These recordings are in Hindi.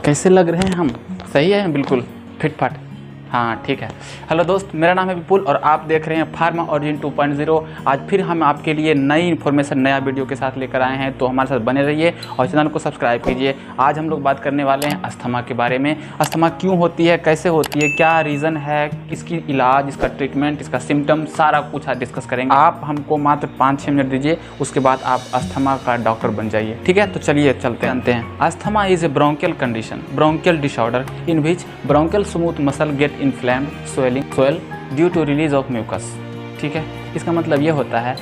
कैसे लग रहे हैं हम? सही है, बिल्कुल फिट फाट। हाँ ठीक है। हेलो दोस्त, मेरा नाम है विपुल और आप देख रहे हैं फार्मा ऑरिजिन 2.0। आज फिर हम आपके लिए नई इन्फॉर्मेशन नया वीडियो के साथ लेकर आए हैं, तो हमारे साथ बने रहिए और चैनल को सब्सक्राइब कीजिए। आज हम लोग बात करने वाले हैं अस्थमा के बारे में। अस्थमा क्यों होती है, कैसे होती है, क्या रीज़न है, इसकी इलाज, इसका ट्रीटमेंट, इसका सिम्टम, सारा कुछ आज डिस्कस करेंगे। आप हमको मात्र 5-6 मिनट दीजिए, उसके बाद आप अस्थमा का डॉक्टर बन जाइए। ठीक है, तो चलिए जानते हैं। Asthma is a bronchial condition, bronchial disorder in which bronchial smooth muscle get inflamed, swell due to release of mucus। ठीक है, इसका मतलब ये होता है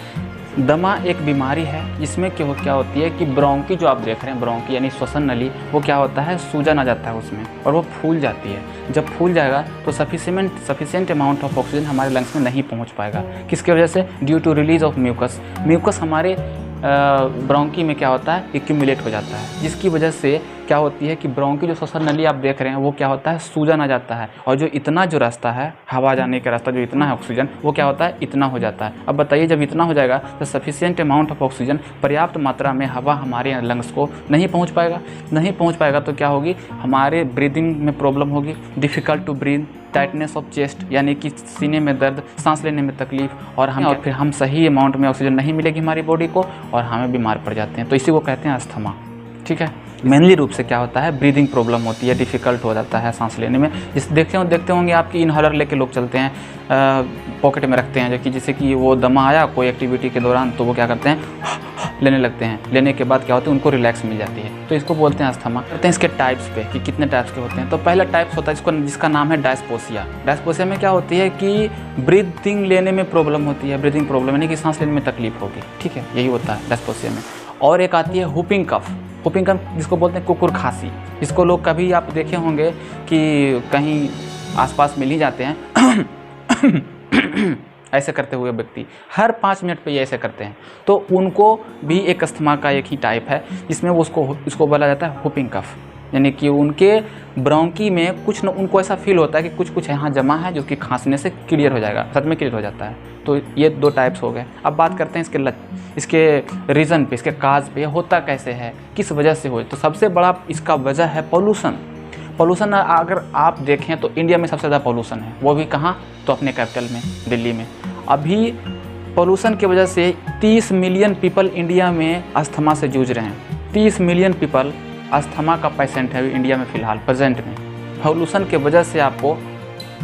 दमा एक बीमारी है जिसमें क्या होती है कि ब्रोंकी जो आप देख रहे हैं, ब्रोंकी यानी श्वसन नली, वो क्या होता है, सूजन आ जाता है उसमें और वो फूल जाती है। जब फूल जाएगा तो सफिशिएंट अमाउंट ऑफ ऑक्सीजन हमारे लंग्स में नहीं पहुंच पाएगा। किसकी वजह से? Due to release of mucus. Mucus हमारे ब्रोंकी में क्या होता है, एक्यूमुलेट हो जाता है, जिसकी वजह से क्या होती है कि ब्रोंकी जो श्वसन नली आप देख रहे हैं वो क्या होता है, सूजन आ जाता है और जो इतना जो रास्ता है, हवा जाने का रास्ता जो इतना है ऑक्सीजन, वो क्या होता है, इतना हो जाता है। अब बताइए, जब इतना हो जाएगा तो सफिशिएंट अमाउंट ऑफ ऑक्सीजन, पर्याप्त मात्रा में हवा हमारे लंग्स को नहीं पहुंच पाएगा तो क्या होगी, हमारे ब्रीदिंग में प्रॉब्लम होगी, difficult to breathe, tightness of chest यानी कि सीने में दर्द, सांस लेने में तकलीफ, और फिर हम सही अमाउंट में ऑक्सीजन नहीं मिलेगी हमारी बॉडी को और हमें बीमार पड़ जाते हैं। तो इसी को कहते हैं अस्थमा। ठीक है, मेनली रूप से क्या होता है, ब्रीदिंग प्रॉब्लम होती है, डिफ़िकल्ट हो जाता है सांस लेने में। इस देखते होंगे आपकी इनहेलर लेके लोग चलते हैं, पॉकेट में रखते हैं, जैसे कि वो दमा आया कोई एक्टिविटी के दौरान तो वो क्या करते हैं, लेने लगते हैं। लेने के बाद क्या होता है, उनको रिलैक्स मिल जाती है, तो इसको बोलते हैं अस्थमा। कहते हैं इसके टाइप्स पे कि कितने टाइप्स के होते हैं। तो पहला टाइप्स होता है जिसका नाम है डायस्पोसिया। डायस्पोसिया में क्या होती है कि ब्रीदिंग लेने में प्रॉब्लम होती है, ब्रीदिंग प्रॉब्लम यानी कि सांस लेने में तकलीफ होगी। ठीक है, यही होता है डायस्पोसिया में। और एक आती है हुपिंग कफ जिसको बोलते हैं कुकुर खांसी। इसको लोग कभी आप देखे होंगे कि कहीं आसपास मिल ही जाते हैं ऐसे करते हुए व्यक्ति, हर 5 मिनट पे ये ऐसे करते हैं, तो उनको भी एक अस्थमा का एक ही टाइप है जिसमें वो इसको बोला जाता है हुपिंग कफ, यानी कि उनके ब्रोंकी में कुछ न उनको ऐसा फील होता है कि कुछ यहाँ जमा है जो कि खांसने से क्लियर हो जाएगा, सच में क्लियर हो जाता है। तो ये 2 टाइप्स हो गए। अब बात करते हैं इसके रीज़न पे, इसके काज पे, होता कैसे है, किस वजह से हो। तो सबसे बड़ा इसका वजह है पोल्यूशन। अगर आप देखें तो इंडिया में सबसे ज़्यादा पोल्यूशन है, वो भी कहाँ, तो अपने कैपिटल में, दिल्ली में। अभी पोल्यूशन की वजह से 30 मिलियन पीपल इंडिया में अस्थमा से जूझ रहे हैं। 30 मिलियन पीपल अस्थमा का पेशेंट है इंडिया में फ़िलहाल प्रेजेंट में। पोल्यूशन के वजह से आपको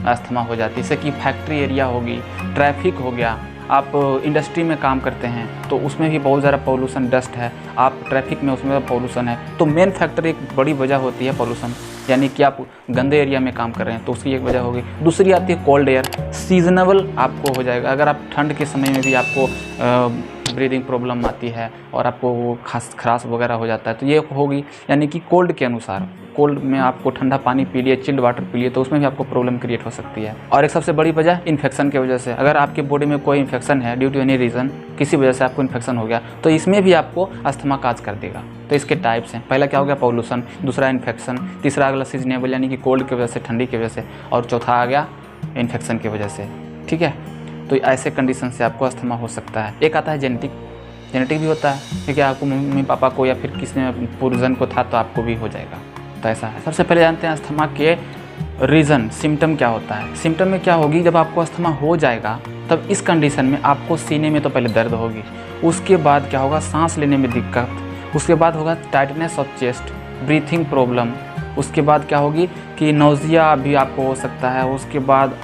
अस्थमा हो जाती है, जैसे कि फैक्ट्री एरिया होगी, ट्रैफिक हो गया, आप इंडस्ट्री में काम करते हैं तो उसमें भी बहुत ज़्यादा पोल्यूशन, डस्ट है, आप ट्रैफिक में उसमें पोल्यूशन है। तो मेन फैक्टर एक बड़ी वजह होती है पोल्यूशन, यानी कि आप गंदे एरिया में काम कर रहे हैं तो उसकी एक वजह होगी। दूसरी आती है कोल्ड एयर, सीजनेबल आपको हो जाएगा। अगर आप ठंड के समय में भी आपको ब्रीदिंग प्रॉब्लम आती है और आपको वो खराश वगैरह हो जाता है तो ये होगी, यानी कि कोल्ड के अनुसार। कोल्ड में आपको ठंडा पानी पी लिए, चिल्ड वाटर पी लिए तो उसमें भी आपको प्रॉब्लम क्रिएट हो सकती है। और एक सबसे बड़ी वजह इन्फेक्शन की वजह से, अगर आपके बॉडी में कोई इन्फेक्शन है ड्यू टू एनी रीज़न, किसी वजह से आपको इन्फेक्शन हो गया तो इसमें भी आपको अस्थमा काज कर देगा। तो इसके टाइप्स हैं, पहला क्या हो गया, पोल्यूशन, दूसरा इन्फेक्शन, तीसरा अगला सीजनेबल यानी कि कोल्ड की वजह से, ठंडी की वजह से, और चौथा आ गया इन्फेक्शन की वजह से। ठीक है, तो ऐसे कंडीशन से आपको अस्थमा हो सकता है। एक आता है जेनेटिक भी होता है, क्योंकि आपको मम्मी पापा को या फिर किसी पूर्वजन को था तो आपको भी हो जाएगा, तो ऐसा है। सबसे पहले जानते हैं अस्थमा के रीज़न, सिम्टम क्या होता है। सिम्टम में क्या होगी, जब आपको अस्थमा हो जाएगा तब इस कंडीशन में आपको सीने में तो पहले दर्द होगी, उसके बाद क्या होगा, सांस लेने में दिक्कत, उसके बाद होगा tightness of chest, breathing problem, उसके बाद क्या होगी कि नोजिया भी आपको हो सकता है, उसके बाद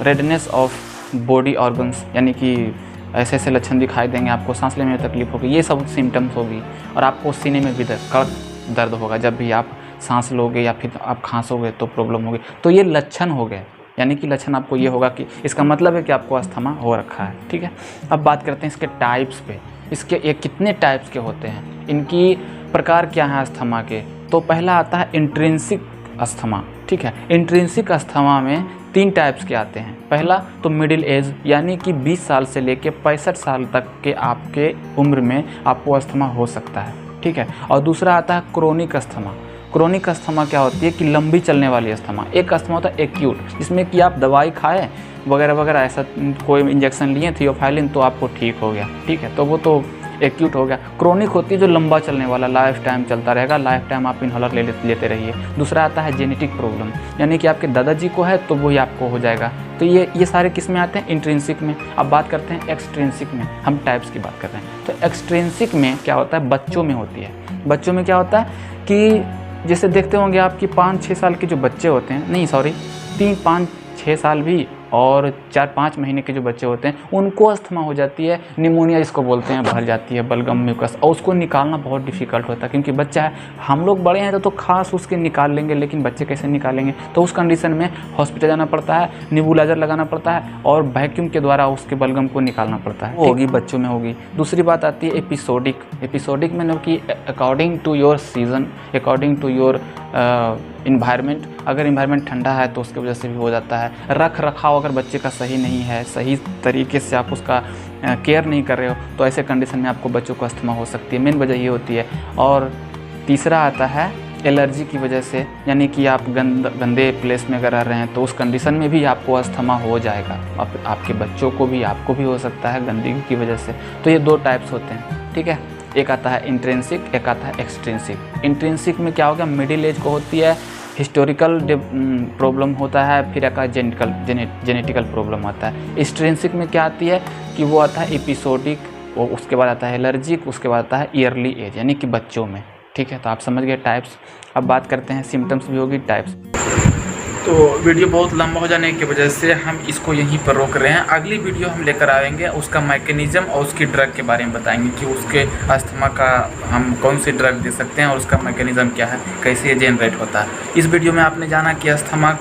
रेडनेस ऑफ बॉडी ऑर्गन्स, यानी कि ऐसे लक्षण दिखाई देंगे, आपको सांस लेने में तकलीफ होगी, ये सब सिम्टम्स होगी। और आपको सीने में भी कड़क दर्द होगा जब भी आप सांस लोगे या फिर आप खांसोगे तो प्रॉब्लम होगी। तो ये लक्षण हो गए, यानी कि लक्षण आपको ये होगा कि इसका मतलब है कि आपको अस्थमा हो रखा है। ठीक है, अब बात करते हैं इसके टाइप्स पे। इसके ये कितने टाइप्स के होते हैं, इनकी प्रकार क्या है अस्थमा के। तो पहला आता है इंट्रिंसिक अस्थमा। ठीक है, इंट्रिंसिक अस्थमा में 3 टाइप्स के आते हैं। पहला तो मिडिल एज, यानी कि 20 साल से लेके 65 साल तक के आपके उम्र में आपको अस्थमा हो सकता है। ठीक है, और दूसरा आता है क्रोनिक अस्थमा। क्रोनिक अस्थमा क्या होती है कि लंबी चलने वाली अस्थमा। एक अस्थमा होता है एक्यूट, जिसमें कि आप दवाई खाए वगैरह वगैरह, ऐसा कोई इंजेक्शन लिए थियोफाइलिन तो आपको ठीक हो गया। ठीक है, तो वो तो एक्यूट हो गया। क्रोनिक होती है जो लंबा चलने वाला, लाइफ टाइम चलता रहेगा, लाइफ टाइम आप इन्हेलर लेते रहिए। दूसरा आता है जेनेटिक प्रॉब्लम, यानी कि आपके दादाजी को है तो वही आपको हो जाएगा। तो ये सारे किस में आते हैं? इंट्रिंसिक में। अब बात करते हैं एक्सट्रिंसिक में, हम टाइप्स की बात कर रहे हैं। तो एक्सट्रिंसिक में क्या होता है? बच्चों में होती है। बच्चों में क्या होता है कि जैसे देखते होंगे आपकी 5-6 साल के जो बच्चे होते हैं, नहीं सॉरी 3-5-6 साल भी और 4-5 महीने के जो बच्चे होते हैं उनको अस्थमा हो जाती है, निमोनिया जिसको बोलते हैं, भर जाती है बलगम म्यूकस, और उसको निकालना बहुत डिफ़िकल्ट होता है क्योंकि बच्चा है। हम लोग बड़े हैं तो खास उसके निकाल लेंगे, लेकिन बच्चे कैसे निकालेंगे? तो उस कंडीशन में हॉस्पिटल जाना पड़ता है, निबुलाइजर लगाना पड़ता है और वैक्यूम के द्वारा उसके बलगम को निकालना पड़ता है। वो होगी बच्चों में होगी। दूसरी बात आती है एपिसोडिक में, कि according to your season, according to your environment. अगर इन्वायरमेंट ठंडा है तो उसकी वजह से भी हो जाता है। रख रखाव अगर बच्चे का सही नहीं है, सही तरीके से आप उसका केयर नहीं कर रहे हो, तो ऐसे कंडीशन में आपको बच्चों को अस्थमा हो सकती है। मेन वजह ये होती है। और तीसरा आता है एलर्जी की वजह से, यानी कि आप गंदे प्लेस में अगर रह रहे हैं तो उस कंडीशन में भी आपको अस्थमा हो जाएगा। आपके बच्चों को भी, आपको भी हो सकता है गंदगी की वजह से। तो ये 2 टाइप्स होते हैं, ठीक है। एक आता है इंट्रिंसिक, एक आता है एक्सट्रिंसिक। इंट्रिंसिक में क्या होगा? मिडिल एज को होती है, हिस्टोरिकल प्रॉब्लम होता है, फिर एक जेनेटिकल प्रॉब्लम आता है। एक्सट्रिंसिक में क्या आती है कि वो आता है एपिसोडिक, उसके बाद आता है एलर्जिक, उसके बाद आता है ईयरली एज, यानी कि बच्चों में, ठीक है। तो आप समझ गए टाइप्स। अब बात करते हैं सिम्टम्स भी होगी, टाइप्स। तो वीडियो बहुत लंबा हो जाने की वजह से हम इसको यहीं पर रोक रहे हैं। अगली वीडियो हम लेकर आएंगे, उसका मैकेनिज़्म और उसकी ड्रग के बारे में बताएंगे कि उसके अस्थमा का हम कौन सी ड्रग दे सकते हैं और उसका मैकेनिज़्म क्या है, कैसे ये जनरेट होता है। इस वीडियो में आपने जाना कि अस्थमा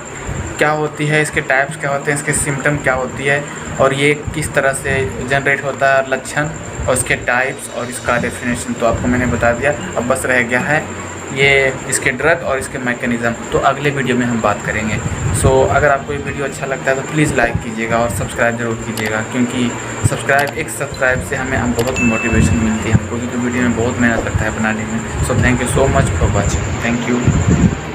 क्या होती है, इसके टाइप्स क्या होते हैं, इसके सिम्टम क्या होती है और ये किस तरह से जनरेट होता है, लक्षण और इसके टाइप्स और इसका डेफिनेशन तो आपको मैंने बता दिया। अब बस रह गया है ये इसके ड्रग और इसके मैकेनिज़्म, तो अगले वीडियो में हम बात करेंगे। सो अगर आपको ये वीडियो अच्छा लगता है तो प्लीज़ लाइक कीजिएगा और सब्सक्राइब जरूर कीजिएगा, क्योंकि एक सब्सक्राइब से हमें बहुत मोटिवेशन मिलती है हमको, क्योंकि वीडियो में बहुत मेहनत लगता है बनाने में। So thank you so much for watching. Thank you.